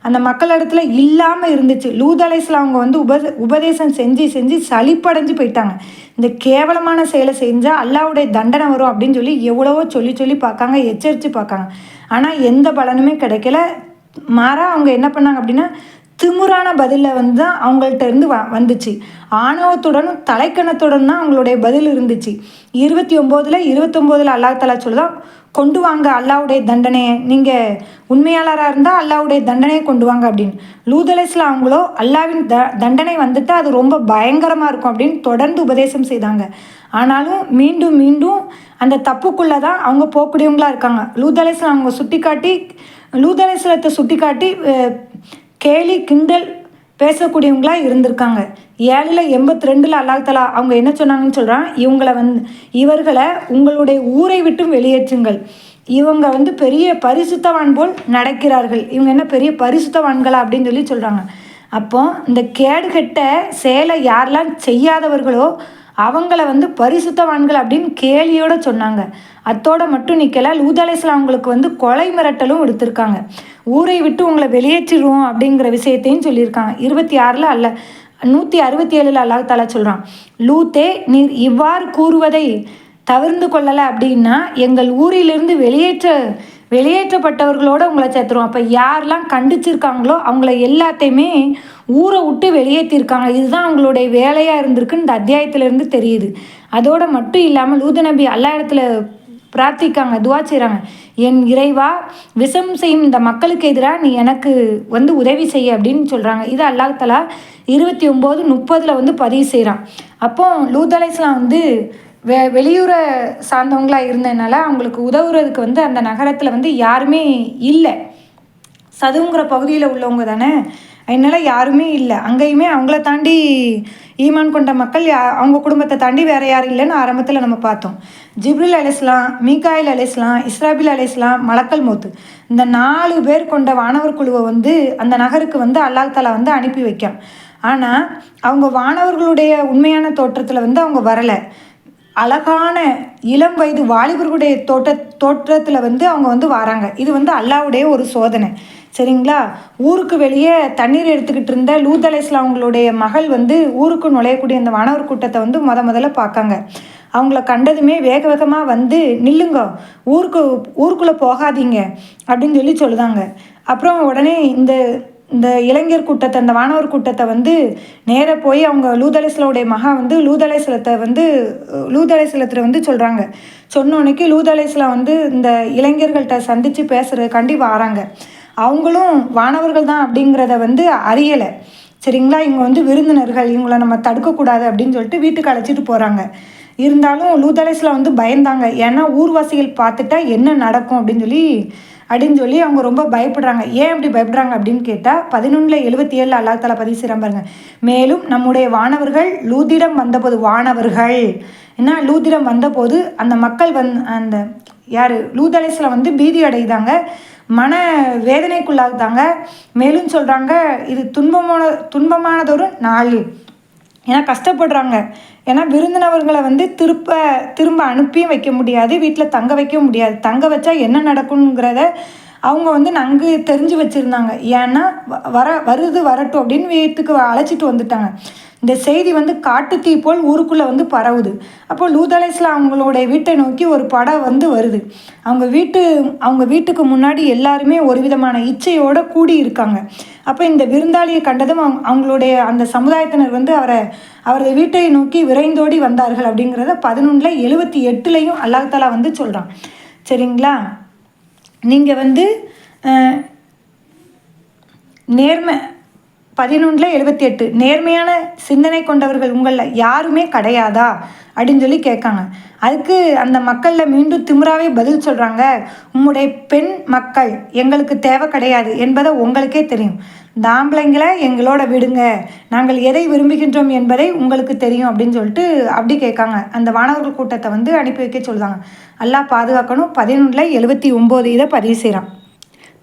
A: அந்த மக்களிடத்துல இல்லாமல் இருந்துச்சு. லூத் அலைஹிஸ்ஸலாம் அவங்க வந்து உபதேசம் செஞ்சு சலிப்படைஞ்சு போயிட்டாங்க. இந்த கேவலமான செயலை செஞ்சால் அல்லாஹ்வுடைய தண்டனை வரும் அப்படின்னு எவ்வளவோ சொல்லி பார்க்காங்க, எச்சரித்து பார்க்காங்க. ஆனால் எந்த பலனுமே கிடைக்கல. மாறாக அவங்க என்ன பண்ணாங்க அப்படின்னா திமுறான பதிலில் வந்து தான் அவங்கள்ட்ட இருந்து வந்துச்சு. ஆணவத்துடனும் தலைக்கணத்துடன் தான் அவங்களுடைய பதில் இருந்துச்சு. 29ல் அல்லாஹ் தஆலா சொல்லுதான், கொண்டு வாங்க அல்லாஹ்வுடைய தண்டனையை, நீங்கள் உண்மையாளராக இருந்தால் அல்லாஹ்வுடைய தண்டனையை கொண்டு வாங்க அப்படின்னு. லூத் அலைஹிஸ்ஸலாம் அவங்களோ அல்லாஹ்வின் தண்டனை வந்துட்டு அது ரொம்ப பயங்கரமாக இருக்கும் அப்படின்னு தொடர்ந்து உபதேசம் செய்தாங்க. ஆனாலும் மீண்டும் அந்த தப்புக்குள்ளே தான் அவங்க போகக்கூடியவங்களாக இருக்காங்க. லூத் அலைஹிஸ்ஸலாத்தை சுட்டி காட்டி கேலி கிண்டல் பேசக்கூடியவங்களாக இருந்திருக்காங்க. 7ல் 82ல் அல்லாஹ் தஆலா அவங்க என்ன சொன்னாங்கன்னு சொல்கிறான், இவர்களை உங்களுடைய ஊரை விட்டும் வெளியேற்றுங்கள். இவங்க வந்து பெரிய பரிசுத்தவான் போல் நடக்கிறார்கள். இவங்க என்ன பெரிய பரிசுத்தவான்களா அப்படின்னு சொல்கிறாங்க. அப்போ இந்த கேடுகெட்ட செயலை யாரெல்லாம் செய்யாதவர்களோ அவங்கள வந்து பரிசுத்தவான்கள் அப்படின்னு கேலியோடு சொன்னாங்க. அத்தோடு மட்டும் நிற்கலை, லூத் அலைஹிஸ்ஸலாம் அவங்களுக்கு வந்து கொலை மிரட்டலும் எடுத்திருக்காங்க. ஊரை விட்டு உங்களை வெளியேற்றிடுவோம் அப்படிங்கிற விஷயத்தையும் சொல்லியிருக்காங்க. 26ல் 167ல் அல்லாஹ் தஆலா சொல்கிறான், லூத்தே நீர் இவ்வாறு கூறுவதை தவிர்த்து கொள்ளலை அப்படின்னா எங்கள் ஊரிலிருந்து வெளியேற்றப்பட்டவர்களோட உங்களை சேர்த்துருவோம். அப்போ யாரெல்லாம் கண்டிச்சிருக்காங்களோ அவங்கள எல்லாத்தையுமே ஊரை விட்டு வெளியேற்றிருக்காங்க. இதுதான் அவங்களுடைய வேலையாக இருந்திருக்குன்னு இந்த அத்தியாயத்திலேருந்து தெரியுது. அதோடு மட்டும் இல்லாமல் லூத் நபி அல்லா இடத்துல பிரார்த்திக்காங்க, துவா செய்கிறாங்க. என் இறைவா, விஷம் செய்யும் இந்த மக்களுக்கு எதிராக நீ எனக்கு உதவி செய்ய அப்படின்னு சொல்கிறாங்க. இது அல்லாஹ் தஆலா 29:30 பதிவு செய்கிறான். அப்போ லூத் அலைஹிஸ்ஸலாம் வெளியூரை சார்ந்தவங்களாக இருந்ததுனால அவங்களுக்கு உதவுறதுக்கு அந்த நகரத்தில் யாருமே இல்லை. சதுங்கிற பகுதியில் உள்ளவங்க தானே, அதனால் யாருமே இல்லை. அங்கேயுமே அவங்கள தாண்டி ஈமான் கொண்ட மக்கள் அவங்க குடும்பத்தை தாண்டி வேறு யாரும் இல்லைன்னு ஆரம்பத்தில் நம்ம பார்த்தோம். ஜிப்ரில் அலைஹிஸ்ஸலாம், மீகாயில் அலைஹிஸ்ஸலாம், இஸ்ராபில் அலைஹிஸ்ஸலாம், மலக்கல் மௌத், இந்த 4 பேர் கொண்ட வானவர் குழுவை அந்த நகருக்கு அல்லாஹ் தஆலா அனுப்பி வைக்கான். ஆனால் அவங்க வானவர்களுடைய உண்மையான தோற்றத்தில் அவங்க வரலை. அழகான இளம் வயது வாலிபர்களுடைய தோற்றத்தில் அவங்க வராங்க. இது அல்லாஹ்வுடைய ஒரு சோதனை, சரிங்களா? ஊருக்கு வெளியே தண்ணீர் எடுத்துக்கிட்டு இருந்த லூத் அலைஹிஸ்ஸலாம் அவங்களுடைய மகள் ஊருக்கு நுழையக்கூடிய அந்த வானவர் கூட்டத்தை முதல்ல பார்க்காங்க. அவங்கள கண்டதுமே வேக வேகமாக நில்லுங்க, ஊருக்குள்ளே போகாதீங்க அப்படின்னு சொல்லுதாங்க. அப்புறம் உடனே இந்த இளைஞர் கூட்டத்தை, அந்த வானவர் கூட்டத்தை நேராக போய் அவங்க லூத் அலைஹிஸ்ஸலாமுடைய மகா லூத் அலைஹிஸ்ஸலத்தை சொல்கிறாங்க. சொன்னோன்னைக்கு லூத் அலைஹிஸ்ஸலாம் இந்த இளைஞர்கள்ட்ட சந்தித்து பேசுகிறதுக்காண்டி வராங்க. அவங்களும் வானவர்கள் தான் அப்படிங்கிறத அறியலை, சரிங்களா? இவங்க விருந்தினர்கள், இவங்கள நம்ம தடுக்கக்கூடாது அப்படின்னு சொல்லிட்டு வீட்டுக்கு அழைச்சிட்டு போகிறாங்க. இருந்தாலும் லூத் அலைஹிஸ்ஸலாம் பயந்தாங்க. ஏன்னா ஊர்வாசிகள் பார்த்துட்டா என்ன நடக்கும் அப்படின்னு சொல்லி அவங்க ரொம்ப பயப்படுறாங்க. ஏன் அப்படி பயப்படுறாங்க அப்படின்னு கேட்டால் 11:77 அல்லாஹ் தஆலா பதிவு செய்கிறான் பாருங்க. மேலும் நம்முடைய வானவர்கள் லூத்திடம் வந்தபோது, வானவர்கள் என்ன லூத்திடம் வந்தபோது அந்த மக்கள் அந்த யார் லூத் அலைஹிஸ்ஸலாம் பீதி அடைந்தாங்க, மன வேதனைக்குள்ளாகுதாங்க. மேலும் சொல்கிறாங்க, இது துன்பமானதொரு நாள், ஏன்னா கஷ்டப்படுறாங்க. ஏன்னா விருந்தினவர்களை திரும்ப அனுப்பியும் வைக்க முடியாது, வீட்டில் தங்க வைக்க முடியாது. தங்க வச்சா என்ன நடக்குங்கிறத அவங்க நன்கு தெரிஞ்சு வச்சுருந்தாங்க. ஏன்னா வரட்டும் அப்படின்னு வீட்டுக்கு அழைச்சிட்டு வந்துட்டாங்க. இந்த செய்தி காட்டுத்தீ போல் ஊருக்குள்ளே பரவுது. அப்போ லூத் அலைஹிஸ்ஸலாம் அவங்களுடைய வீட்டை நோக்கி ஒரு படம் வருது. அவங்க வீட்டுக்கு முன்னாடி எல்லாருமே ஒரு விதமான இச்சையோடு கூடி இருக்காங்க. அப்போ இந்த விருந்தாளியை கண்டதும் அவங்களுடைய அந்த சமுதாயத்தினர் அவரது வீட்டை நோக்கி விரைந்தோடி வந்தார்கள் அப்படிங்கிறத 11:78 அல்லாஹ் தஆலா சொல்கிறான், சரிங்களா? நீங்கள் 11:78 நேர்மையான சிந்தனை கொண்டவர்கள் உங்களில் யாருமே கிடையாதா அப்படின்னு சொல்லி கேட்காங்க. அதுக்கு அந்த மக்களில் மீண்டும் திமிராவே பதில் சொல்கிறாங்க, உம்முடைய பெண் மக்கள் எங்களுக்கு தேவை கிடையாது என்பதை உங்களுக்கே தெரியும். இந்த ஆம்பளைங்களை எங்களோட விடுங்க, நாங்கள் எதை விரும்புகின்றோம் என்பதை உங்களுக்கு தெரியும் அப்படின்னு சொல்லிட்டு அப்படி கேட்காங்க. அந்த வானவர்கள் கூட்டத்தை அனுப்பி வைக்க சொல்லுவாங்க. அல்லாஹ் பாதுகாக்கணும். 11:79 இதை பதிவு செய்கிறான்.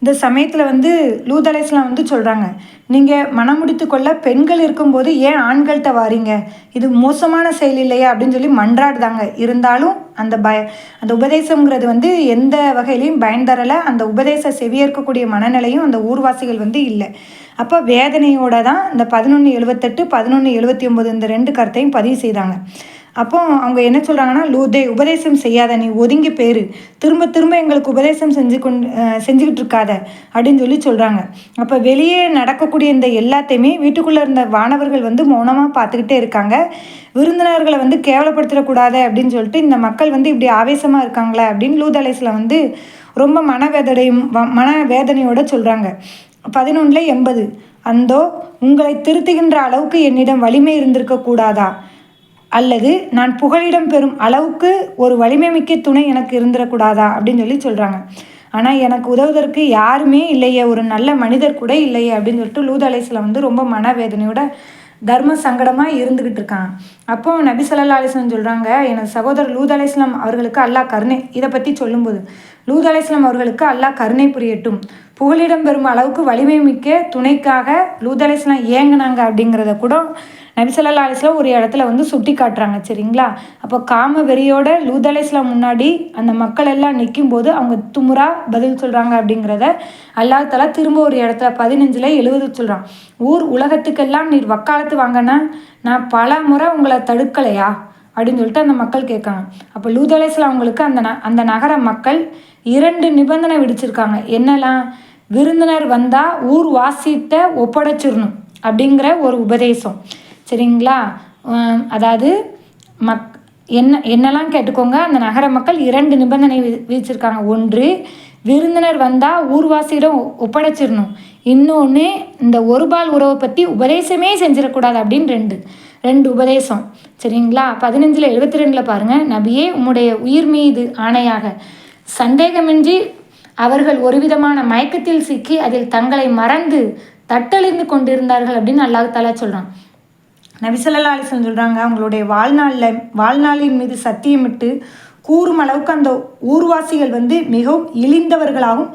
A: இந்த சமயத்தில் லூத் அலைஹிஸ்ஸலாம் சொல்கிறாங்க, நீங்கள் மனம் முடித்து கொள்ள பெண்கள் இருக்கும்போது ஏன் ஆண்கள்கிட்ட வாரீங்க, இது மோசமான செயல் இல்லையா அப்படின்னு சொல்லி மன்றாடுதாங்க. இருந்தாலும் அந்த உபதேசங்கிறது எந்த வகையிலையும் பயன் தரலை. அந்த உபதேச செவியேற்கக்கூடிய மனநிலையும் அந்த ஊர்வாசிகள் இல்லை. அப்போ வேதனையோடு தான் இந்த 11:78 11:79 இந்த 2 கருத்தையும் பதிவு செய்தாங்க. அப்போ அவங்க என்ன சொல்கிறாங்கன்னா, லூத்தே, உபதேசம் செய்யாத, நீ ஒதுங்கி பேரு, திரும்ப திரும்ப எங்களுக்கு உபதேசம் செஞ்சுக்கிட்டு இருக்காத அப்படின்னு சொல்கிறாங்க. அப்போ வெளியே நடக்கக்கூடிய இந்த எல்லாத்தையுமே வீட்டுக்குள்ளே இருந்த வானவர்கள் மௌனமாக பார்த்துக்கிட்டே இருக்காங்க. விருந்தினர்களை கேவலப்படுத்திடக்கூடாது அப்படின்னு சொல்லிட்டு இந்த மக்கள் இப்படி ஆவேசமாக இருக்காங்களே அப்படின்னு லூத் அலைஹிஸ்ஸலாம் ரொம்ப மனவேதனையோடு சொல்கிறாங்க. 11:80 அந்தோ உங்களை திருத்துகின்ற அளவுக்கு என்னிடம் வலிமை இருந்திருக்க கூடாதா, அல்லது நான் புகலிடம் பெறும் அளவுக்கு ஒரு வலிமை மிக்க துணை எனக்கு இருந்துடக்கூடாதா அப்படின்னு சொல்கிறாங்க. ஆனால் எனக்கு உதவுவதற்கு யாருமே இல்லையே, ஒரு நல்ல மனிதர் கூட இல்லையே அப்படின்னு சொல்லிட்டு லூத் அலைஹிஸ்ஸலாம் ரொம்ப மனவேதனையோட தர்ம சங்கடமாக இருந்துக்கிட்டு இருக்காங்க. அப்போது நபி ஸல்லல்லாஹு அலைஹி வஸல்லம் சொல்கிறாங்க, எனது சகோதரர் லூத் அலைஹிஸ்ஸலாம் அவர்களுக்கு அல்லாஹ் கருணை, இதை பற்றி சொல்லும்போது லூத் அலைஹிஸ்ஸலாம் அவர்களுக்கு அல்லாஹ் கருணை புரியட்டும், புகலிடம் பெறும் அளவுக்கு வலிமை மிக்க துணைக்காக லூத் அலைஹிஸ்ஸலாம் ஏங்கினாங்க அப்படிங்கிறத கூட நபி ஸல்லல்லாஹு அலைஹி வஸல்லம் ஒரு இடத்துல சுட்டி காட்டுறாங்க, சரிங்களா? அப்போ காம வெறியோட லூத் அலைஹிஸ்ஸலாம் முன்னாடி அந்த மக்கள் எல்லாம் நிற்கும்போது அவங்க துமுறா பதில் சொல்கிறாங்க அப்படிங்கிறத அல்லாஹ் தஆலா திரும்ப ஒரு இடத்துல 15:70 சொல்கிறான். ஊர் உலகத்துக்கெல்லாம் நீர் வக்காலத்து வாங்கினா நான் பல முறை உங்களை தடுக்கலையா அப்படின்னு சொல்லிட்டு அந்த மக்கள் கேட்காங்க. அப்போ லூத் அலைஹிஸ்ஸலாம் அவங்களுக்கு அந்த நகர மக்கள் 2 நிபந்தனை விதிச்சிருக்காங்க. என்னெல்லாம்? விருந்தினர் வந்தால் ஊர் வாசிட்ட ஒப்படைச்சிடணும் அப்படிங்கிற ஒரு உபதேசம். சரிங்களா? அதாவது என்னெல்லாம் கேட்டுக்கோங்க. அந்த நகர மக்கள் 2 நிபந்தனை விதிச்சிருக்காங்க. 1, விருந்தினர் வந்தால் ஊர்வாசியிடம் ஒப்படைச்சிடணும். இன்னொன்று, இந்த ஒருபால் உறவை பற்றி உபதேசமே செஞ்சிடக்கூடாது அப்படின்னு 2 உபதேசம். சரிங்களா? 15:72 பாருங்கள். நபியே, உம்முடைய உயிர் மீது ஆணையாக சந்தேகமின்றி அவர்கள் ஒரு விதமான மயக்கத்தில் சிக்கி அதில் தங்களை மறந்து தட்டழிந்து கொண்டிருந்தார்கள் அப்படின்னு அல்லாஹ் தஆலா சொல்கிறான். நபி ஸல்லல்லாஹு அலைஹி வஸல்லம் சொல்கிறாங்க, அவங்களுடைய வாழ்நாளின் மீது சத்தியமிட்டு கூறும் அளவுக்கு அந்த ஊர்வாசிகள் மிகவும் இழிந்தவர்களாகவும்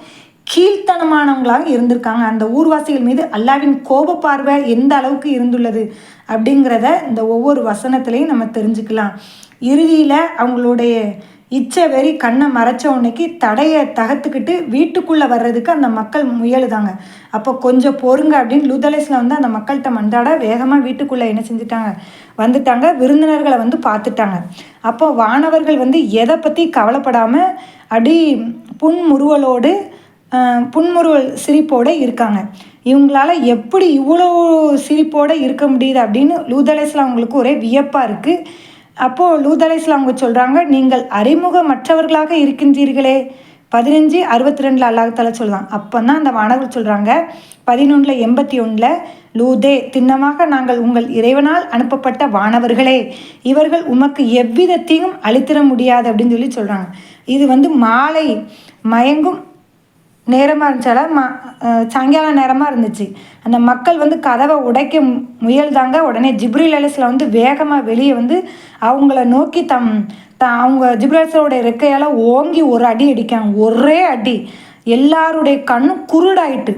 A: கீழ்த்தனமானவங்களாக இருந்திருக்காங்க. அந்த ஊர்வாசிகள் மீது அல்லாஹ்வின் கோப பார்வை எந்த அளவுக்கு இருந்துள்ளது அப்படிங்கிறத இந்த ஒவ்வொரு வசனத்திலையும் நம்ம தெரிஞ்சுக்கலாம். இறுதியில் அவங்களுடைய இச்சை வெறி கண்ணை மறைச்ச உன்னைக்கு தடையை தகர்த்துக்கிட்டு வீட்டுக்குள்ளே வர்றதுக்கு அந்த மக்கள் முயலுதாங்க. அப்போ கொஞ்சம் பொறுங்க அப்படின்னு லூத் அலைஹிஸ்ஸலாம் அந்த மக்கள்கிட்ட மன்றாட வேகமாக வீட்டுக்குள்ளே என்ன செஞ்சுட்டாங்க, வந்துட்டாங்க. விருந்தினர்களை பார்த்துட்டாங்க. அப்போ வானவர்கள் எதை பற்றி கவலைப்படாமல் அப்படி புன்முறுவல் சிரிப்போடு இருக்காங்க. இவங்களால எப்படி இவ்வளோ சிரிப்போடு இருக்க முடியுது அப்படின்னு லூத் அலைஹிஸ்ஸலாம் அவங்களுக்கு ஒரே வியப்பாக இருக்குது. அப்போது லூத் அலைஹிஸ்ஸலாம் அவங்க சொல்கிறாங்க, நீங்கள் அறிமுகமற்றவர்களாக இருக்கின்றீர்களே. 15:62 அல்லாஹ் தஆலா சொல்கிறான். அப்போ தான் அந்த வானவர்கள் சொல்கிறாங்க 11:81 லூதே, திண்ணமாக நாங்கள் உங்கள் இறைவனால் அனுப்பப்பட்ட வானவர்களே, இவர்கள் உமக்கு எவ்விதத்தையும் அளித்திட முடியாது அப்படின்னு சொல்கிறாங்க. இது மாலை மயங்கும் நேரமாக இருந்துச்சால சாயங்கால நேரமாக இருந்துச்சு. அந்த மக்கள் கதவை உடைக்க முயல்தாங்க. உடனே ஜிப்ரீல் அலைஹிஸ்ஸலாம் வேகமாக வெளியே அவங்கள நோக்கி அவங்க ஜிப்ரீல் அலைஹிஸ்ஸலாமுடைய ரெக்கையால் ஓங்கி ஒரு அடி அடிக்காங்க. ஒரே அடி. எல்லாருடைய கண்ணும் குருடாயிட்டு.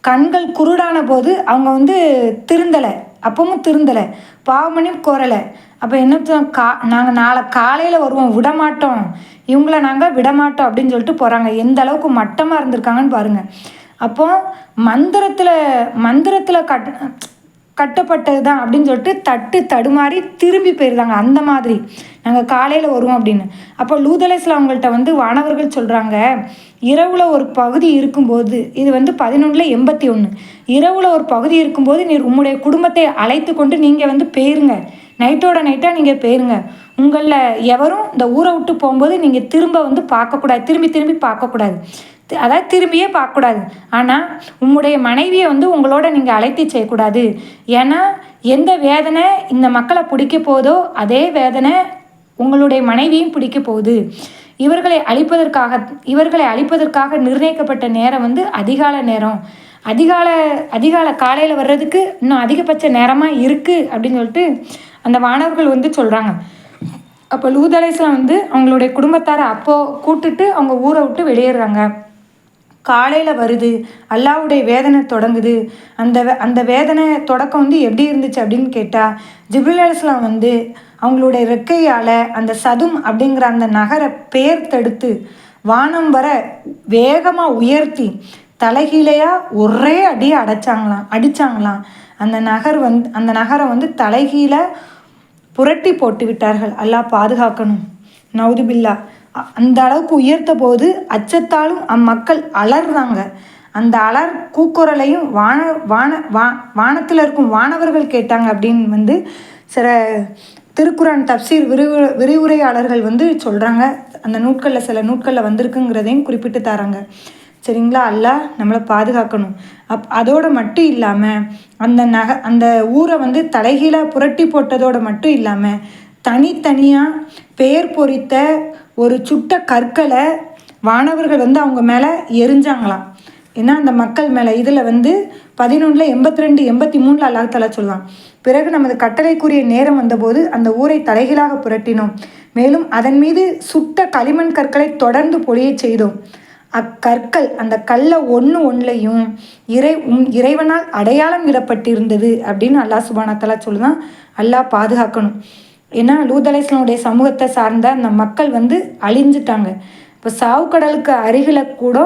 A: கண்கள் குருடான போது அவங்க திருந்தலை. அப்பவும் திருந்தலை, பாவமணியும் கோரலை. அப்போ என்ன, நாங்கள் நாளை காலையில் வருவோம், விடமாட்டோம், இவங்கள நாங்கள் விடமாட்டோம் அப்படின்னு சொல்லிட்டு போகிறாங்க. எந்த அளவுக்கு மட்டமாக இருந்திருக்காங்கன்னு பாருங்கள். அப்போ மந்திரத்தில் கட்டப்பட்டது தான் அப்படின்னு சொல்லிட்டு தடுமாறி திரும்பி போயிருந்தாங்க. அந்த மாதிரி நாங்கள் காலையில் வருவோம் அப்படின்னு. அப்போ லூத் அலைஹிஸ்ஸலாம் அவங்கள்ட்ட வானவர்கள் சொல்கிறாங்க, இரவில் ஒரு பகுதி இருக்கும்போது, இது 11:81, இரவில் ஒரு பகுதி இருக்கும்போது நீர் உம்முடைய குடும்பத்தை அழைத்து கொண்டு நீங்கள் போயிருங்க, நைட்டோட நைட்டாக நீங்கள் போயிருங்க. உங்களில் எவரும் இந்த ஊரை விட்டு போகும்போது நீங்கள் திரும்ப பார்க்கக்கூடாது, திரும்பி பார்க்கக்கூடாது, அதாவது திரும்பியே பார்க்கக்கூடாது. ஆனால் உம்முடைய மனைவியை உங்களோட நீங்கள் அழைத்து செய்யக்கூடாது. ஏன்னா எந்த வேதனை இந்த மக்களை பிடிக்க போதோ அதே வேதனை உங்களுடைய மனைவியும் பிடிக்க போகுது. இவர்களை அழிப்பதற்காக நிர்ணயிக்கப்பட்ட நேரம் அதிகால நேரம். அதிகால காலையில் வர்றதுக்கு இன்னும் அதிகபட்ச நேரமாக இருக்குது அப்படின்னு சொல்லிட்டு அந்த வானவர்கள் சொல்கிறாங்க. அப்போ லூத் அலைஹிஸ்ஸலாம் அவங்களுடைய குடும்பத்தாரை அப்போது கூட்டுட்டு அவங்க ஊரை விட்டு வெளியேறாங்க. காலையில் வருது, அல்லாஹ்வுடைய வேதனை தொடங்குது. அந்த வேதனை தொடக்கம் எப்படி இருந்துச்சு அப்படின்னு கேட்டால், ஜிப்ரீல் அலைஹிஸ்ஸலாம் அவங்களுடைய ரெக்கையால் அந்த சதும் அப்படிங்கிற அந்த நகரை பெயர்த்தெடுத்து வானம் வர வேகமாக உயர்த்தி தலைகீழையாக ஒரே அடியை அடித்தாங்களாம். அந்த நகரை தலைகீழ புரட்டி போட்டு விட்டார்கள். அல்லாஹ் பாதுகாக்கணும். நவுதுபில்லா. அந்த அளவுக்கு உயர்த்த போது அச்சத்தாலும் அம்மக்கள் அலர்றாங்க. அந்த அலர் கூக்குரலையும் வானத்தில் இருக்கும் வானவர்கள் கேட்டாங்க அப்படின்னு சில திருக்குரான் தப்சீர் விரிவுரையாளர்கள் சொல்கிறாங்க. அந்த நூட்களில் சில நூட்களில் வந்திருக்குங்கிறதையும் குறிப்பிட்டு தராங்க. சரிங்களா? அல்லாஹ் நம்மளை பாதுகாக்கணும். அதோடு மட்டும் இல்லாமல் அந்த ஊரை தலைகீழாக புரட்டி போட்டதோடு மட்டும் இல்லாமல் தனித்தனியாக பெயர் பொறித்த ஒரு சுட்ட கற்களை வானவர்கள் அவங்க மேலே எரிஞ்சாங்களாம். ஏன்னா அந்த மக்கள் மேலே. இதில் 11:82 83 அல்லாஹ் தஆலா சொல்லலாம். பிறகு நமது கட்டளைக்குரிய நேரம் வந்தபோது அந்த ஊரை தலைகீழாக புரட்டினோம். மேலும் அதன் மீது சுட்ட களிமண் கற்களை தொடர்ந்து பொழிய செய்தோம். அக்கற்கள் அந்த கல்லை ஒன்றையும் இறைவனால் அடையாளம் இடப்பட்டிருந்தது அப்படின்னு அல்லாஹ் சுப்ஹானஹு வ தஆலா சொல்லுதான். அல்லாஹ் பாதுகாக்கணும். ஏன்னா லூத் அலைஹிஸ்ஸலாமுடைய சமூகத்தை சார்ந்த அந்த மக்கள் அழிஞ்சிட்டாங்க. இப்போ சாவுக்கடலுக்கு அருகில் கூட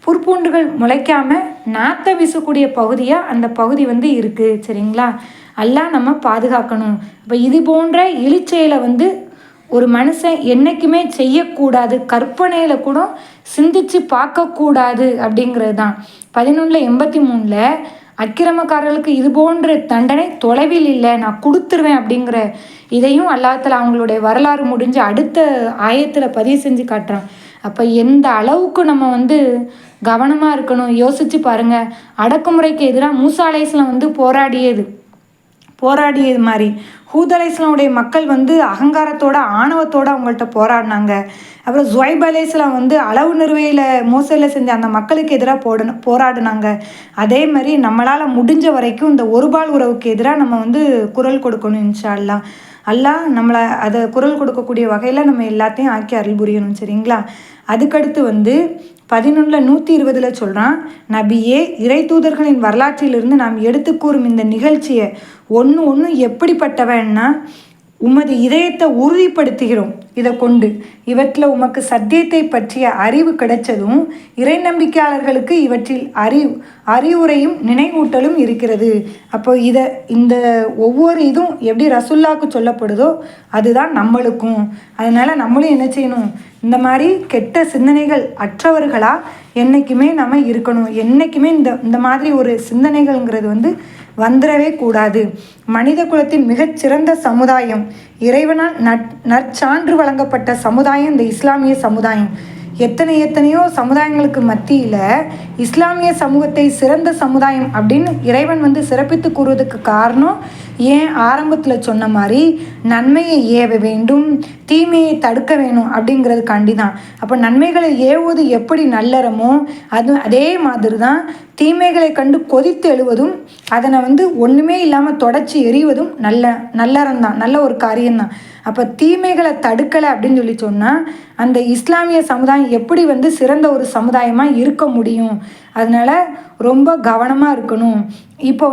A: புற்பூண்டுகள் முளைக்காமல் நாற்ற வீசக்கூடிய பகுதியாக அந்த பகுதி இருக்குது. சரிங்களா? அல்லாஹ் நம்ம பாதுகாக்கணும். இப்போ இது போன்ற இழிச்செயலை ஒரு மனுஷன் என்றைக்குமே செய்யக்கூடாது, கற்பனையில் கூட சிந்திச்சு பார்க்கக்கூடாது அப்படிங்கிறது தான். 11:83 அக்கிரமக்காரர்களுக்கு இது போன்ற தண்டனை தொலைவில் இல்லை, நான் கொடுத்துருவேன் அப்படிங்கிற இதையும் அல்லாஹ் அவங்களுடைய வரலாறு முடிஞ்சு அடுத்த ஆயத்தில் பதிவு செஞ்சு காட்டுறான். அப்போ எந்த அளவுக்கு நம்ம கவனமாக இருக்கணும் யோசிச்சு பாருங்கள். அடக்குமுறைக்கு எதிராக மூசா அலைஹிஸ்ஸலாம் போராடியது மாதிரி ஹூத் அலைஹிஸ்ஸலாமுடைய மக்கள் அகங்காரத்தோட ஆணவத்தோடு அவங்கள்ட்ட போராடினாங்க. அப்புறம் ஜுவைப் அலைஹிஸ்ஸலாம் அளவு நிறுவையில் மோசடியில் செஞ்ச அந்த மக்களுக்கு எதிராக போராடினாங்க. அதே மாதிரி நம்மளால் முடிஞ்ச வரைக்கும் இந்த ஒருபால் உறவுக்கு எதிராக நம்ம குரல் கொடுக்கணும். இன்ஷா அல்லாஹ். அல்லாஹ் நம்மளை அதை குரல் கொடுக்கக்கூடிய வகையில் நம்ம எல்லாத்தையும் ஆக்கி அருள் புரியணும். சரிங்களா? அதுக்கடுத்து 11:120 சொல்கிறான், நபியே, இறை தூதர்களின் வரலாற்றிலிருந்து நாம் எடுத்து கூறும் இந்த நிகழ்ச்சியை ஒன்று எப்படிப்பட்டவன்னா, உமது இதயத்தை உறுதிப்படுத்துகிறோம். இதை கொண்டு இவற்றில் உமக்கு சத்தியத்தை பற்றிய அறிவு கிடைச்சதும் இறை நம்பிக்கையாளர்களுக்கு இவற்றில் அறிவுரையும் நினைவூட்டலும் இருக்கிறது. அப்போ இந்த ஒவ்வொரு இதுவும் எப்படி ரசுல்லாவுக்கு சொல்லப்படுதோ அதுதான் நம்மளுக்கும். அதனால் நம்மளும் என்ன செய்யணும், இந்த மாதிரி கெட்ட சிந்தனைகள் அற்றவர்களாக என்றைக்குமே நம்ம இருக்கணும். என்றைக்குமே இந்த மாதிரி ஒரு சிந்தனைகள்ங்கிறது வந்துடவே கூடாது. மனித குலத்தின் மிகச்சிறந்த சமுதாயம், இறைவனால் நற்சான்று வழங்கப்பட்ட சமுதாயம் இந்த இஸ்லாமிய சமுதாயம். எத்தனையோ சமுதாயங்களுக்கு மத்தியில் இஸ்லாமிய சமூகத்தை சிறந்த சமுதாயம் அப்படின்னு இறைவன் சிறப்பித்து கூறுவதற்கு காரணம் ஏன் ஆரம்பத்தில் சொன்ன மாதிரி நன்மையை ஏவ வேண்டும், தீமையை தடுக்க வேணும் அப்படிங்கிறதுக்காண்டி தான். அப்போ நன்மைகளை ஏவுவது எப்படி நல்லறமோ அதே மாதிரி தான் தீமைகளை கண்டு கொதித்து எழுவதும் அதனை ஒன்றுமே இல்லாமல் தொடச்சி எறிவதும் நல்லறம்தான், நல்ல ஒரு காரியம்தான். அப்போ தீமைகளை தடுக்கலை அப்படின்னு சொன்னால் அந்த இஸ்லாமிய சமுதாயம் எப்படி சிறந்த ஒரு சமுதாயமாக இருக்க முடியும்? அதனால் ரொம்ப கவனமாக இருக்கணும். இப்போ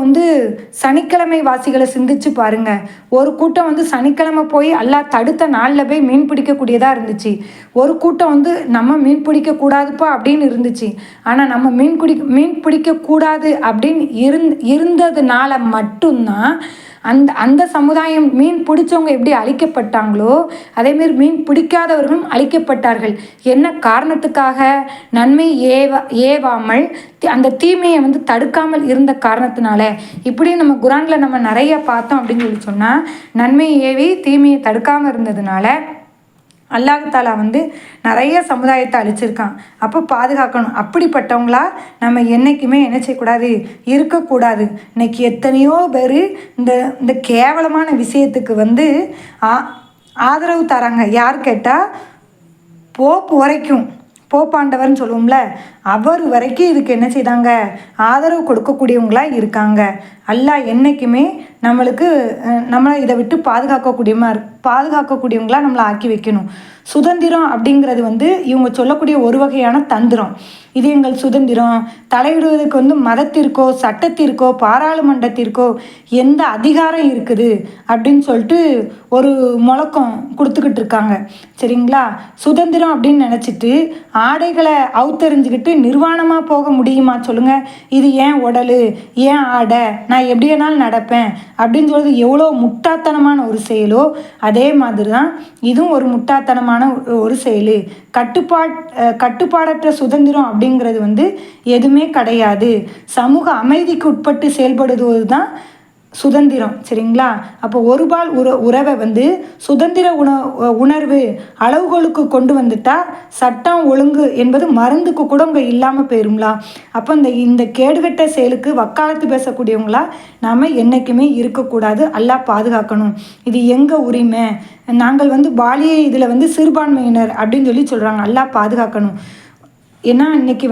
A: சனிக்கிழமை வாசிகளை சிந்திச்சு பாருங்கள். ஒரு கூட்டம் சனிக்கிழமை போய் அல்லாஹ் தடுத்த நாளில் போய் மீன் பிடிக்கக்கூடியதாக இருந்துச்சு. ஒரு கூட்டம் நம்ம மீன் பிடிக்கக்கூடாதுப்பா அப்படின்னு இருந்துச்சு. ஆனால் நம்ம மீன் பிடிக்கக்கூடாது அப்படின்னு இருந்ததுனால மட்டும்தான் அந்த சமுதாயம் மீன் பிடிச்சவங்க எப்படி அழிக்கப்பட்டாங்களோ அதேமாரி மீன் பிடிக்காதவர்களும் அழிக்கப்பட்டார்கள். என்ன காரணத்துக்காக? நன்மை ஏவாமல் அந்த தீமையை தடுக்காமல் இருந்த காரணத்தினால. இப்படி நம்ம குரானில் நம்ம நிறைய பார்த்தோம் அப்படின்னு சொன்னால் நன்மையை ஏவி தீமையை தடுக்காமல் இருந்ததுனால அல்லாஹ் தஆலா நிறைய சமுதாயத்தை அழிச்சிருக்கான். அப்போ பாதுகாக்கணும். அப்படிப்பட்டவங்களா நம்ம என்றைக்குமே என்ன செய்யக்கூடாது, இருக்கக்கூடாது. இன்னைக்கு எத்தனையோ பேர் இந்த கேவலமான விஷயத்துக்கு ஆதரவு தராங்க. யார் கேட்டால் போப்பு வரைக்கும், போப்பாண்டவர்னு சொல்லுவோம்ல, அவர் வரைக்கும் இதுக்கு என்ன செய்தாங்க, ஆதரவு கொடுக்கக்கூடியவங்களாக இருக்காங்க. அல்லாஹ் என்றைக்குமே நம்மளை இதை விட்டு பாதுகாக்கக்கூடியவங்களாக நம்மளை ஆக்கி வைக்கணும். சுதந்திரம் அப்படிங்கிறது இவங்க சொல்லக்கூடிய ஒரு வகையான தந்திரம். இது எங்கள் சுதந்திரம், தலையிடுவதற்கு மதத்திற்கோ சட்டத்திற்கோ பாராளுமன்றத்திற்கோ எந்த அதிகாரம் இருக்குது அப்படின்னு சொல்லிட்டு ஒரு முழக்கம் கொடுத்துக்கிட்டு இருக்காங்க. சரிங்களா? சுதந்திரம் அப்படின்னு நினச்சிட்டு ஆடைகளை அவுத்தறிஞ்சிக்கிட்டு நிர்வாணமாக போக முடியுமா சொல்லுங்கள்? இது ஏன் உடல், ஏன் ஆடை, நான் எப்படி வேணாலும் நடப்பேன் அப்படின்னு சொல்கிறது எவ்வளோ முட்டாள்தனமான ஒரு செயலோ அதே மாதிரி தான் இதுவும் ஒரு முட்டாள்தனமான ஒரு செயல். கட்டுப்பாடற்ற சுதந்திரம் அப்படிங்கிறது எதுவுமே கிடையாது. சமூக அமைதிக்கு உட்பட்டு செயல்படுவது தான் சுதந்திரம். சரிங்களா? அப்போ ஒருபால் உறவை சுதந்திர உணர்வு அளவுகளுக்கு கொண்டு வந்துட்டா சட்டம் ஒழுங்கு என்பது மருந்துக்கு கூட இங்கே இல்லாமல் போயிருங்களா? அப்போ இந்த கேடுகட்ட செயலுக்கு வக்காலத்து பேசக்கூடியவங்களா நாம் என்றைக்குமே இருக்கக்கூடாது. அல்லாஹ் பாதுகாக்கணும். இது எங்கள் உரிமை, நாங்கள் பாலியை இதில் சிறுபான்மையினர் அப்படின்னு சொல்கிறாங்க. அல்லாஹ் பாதுகாக்கணும். ஏன்னா இன்றைக்கி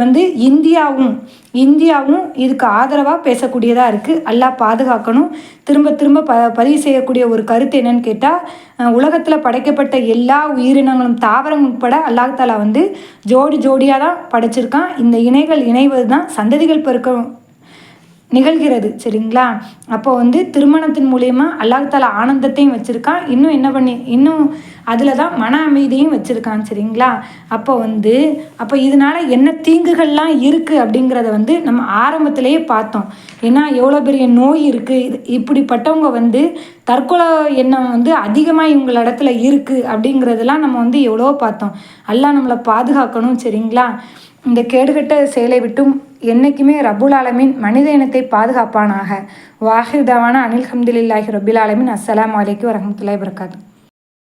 A: இந்தியாவும் இதுக்கு ஆதரவாக பேசக்கூடியதாக இருக்குது. அல்லாஹ் பாதுகாக்கணும். திரும்ப பதிவு செய்யக்கூடிய ஒரு கருத்து என்னன்னு கேட்டால், உலகத்தில் படைக்கப்பட்ட எல்லா உயிரினங்களும் தாவரங்கள் உட்பட அல்லாஹ் தஆலா ஜோடியாக தான் படைச்சிருக்கான். இந்த இணைகள் இணைவது தான் சந்ததிகள் நிகழ்கிறது. சரிங்களா? அப்போ வந்து திருமணத்தின் மூலியமா அல்லாஹ் தஆலா ஆனந்தத்தையும் வச்சிருக்கான். இன்னும் என்ன இன்னும் அதில தான் மன அமைதியும் வச்சிருக்கான். சரிங்களா? அப்போ இதனால என்ன தீங்குகள்லாம் இருக்கு அப்படிங்கிறத வந்து நம்ம ஆரம்பத்திலேயே பார்த்தோம். ஏன்னா எவ்வளோ பெரிய நோய் இருக்கு. இப்படிப்பட்டவங்க வந்து தற்கொலை எண்ணம் வந்து அதிகமா இவங்களிடத்துல இருக்கு அப்படிங்கிறதெல்லாம் நம்ம வந்து எவ்வளவோ பார்த்தோம். அல்லாஹ் நம்மள பாதுகாக்கணும். சரிங்களா? இந்த கேடுகெட்ட செயலை விட்டும் என்னைக்குமே ரப்புல் ஆலமீன் மனித இனத்தை பாதுகாப்பானாக. வாஹிர் தவானா அனில் ஹம்துலில்லாஹி ரப்பில் ஆலமீன். அஸ்ஸலாமு அலைக்கும் வரஹ்மத்துல்லாஹி வபரகாத்துஹு.